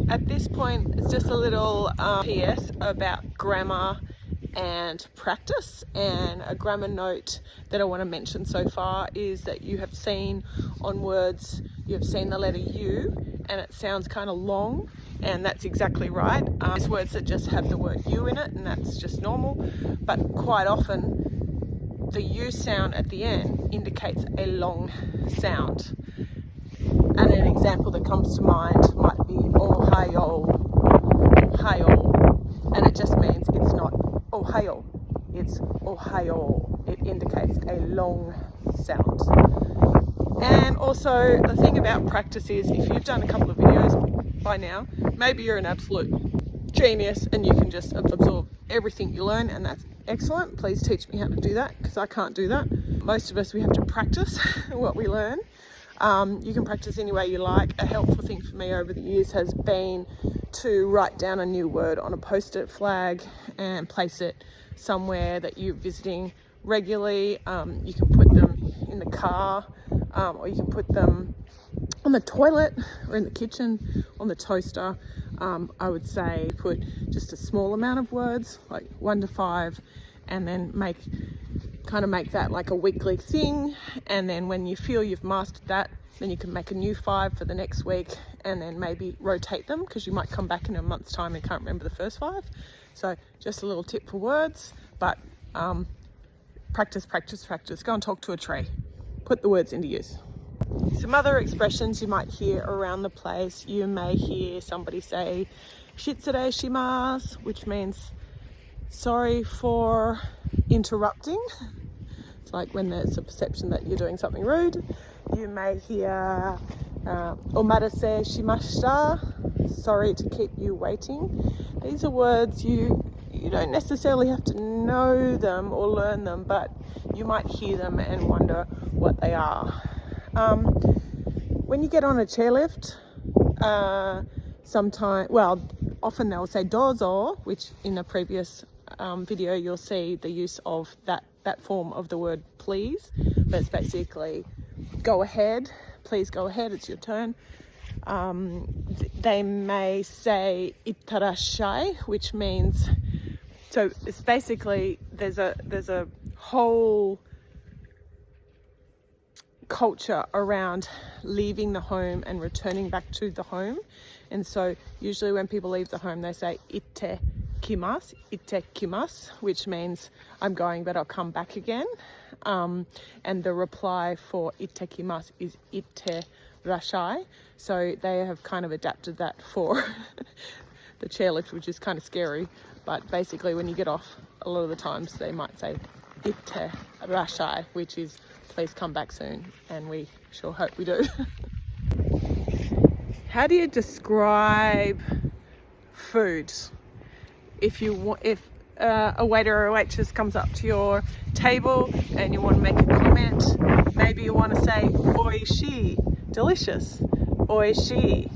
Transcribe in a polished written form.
At this point, it's just a little PS about grammar and practice. And a grammar note that I want to mention so far is that you have seen on words, you have seen the letter U and it sounds kind of long, and that's exactly right. There's words that just have the word U in it and that's just normal, but quite often the U sound at the end indicates a long sound. And an example that comes to mind might be Ohio, Ohio, and it just means it's not Ohio, it's Ohio. It indicates a long sound. And also the thing about practice is, if you've done a couple of videos by now, maybe you're an absolute genius and you can just absorb everything you learn, and that's excellent. Please teach me how to do that, because I can't do that. Most of us, we have to practice what we learn. You can practice any way you like. A helpful thing for me over the years has been to write down a new word on a post-it flag and place it somewhere that you're visiting regularly. You can put them in the car, or you can put them on the toilet or in the kitchen, on the toaster. I would say put just a small amount of words, like 1 to 5, and then make that like a weekly thing. And then when you feel you've mastered that, then you can make a new 5 for the next week, and then maybe rotate them, because you might come back in a month's time and can't remember the first 5. So just a little tip for words, but practice, practice, practice. Go and talk to a tree. Put the words into use. Some other expressions you might hear around the place. You may hear somebody say "shitsure shimasu," which means sorry for interrupting. It's like when there's a perception that you're doing something rude. You may hear "omarase shimashita," sorry to keep you waiting. These are words you don't necessarily have to know them or learn them, but you might hear them and wonder what they are. When you get on a chairlift, often they'll say "dozo," which in a previous video you'll see the use of that form of the word please, but it's basically go ahead, please go ahead, it's your turn. They may say "ittarashai," which means, so it's basically there's a whole culture around leaving the home and returning back to the home. And so usually when people leave the home, they say "itte kimasu," which means I'm going, but I'll come back again. And the reply for "itte kimasu" is "itte rashai." So they have kind of adapted that for the chairlift, which is kind of scary. But basically when you get off, a lot of the times they might say "itte rashai," which is please come back soon, and we sure hope we do. How do you describe food? If a waiter or a waitress comes up to your table and you want to make a comment, maybe you want to say "oishii," delicious, "oishii,"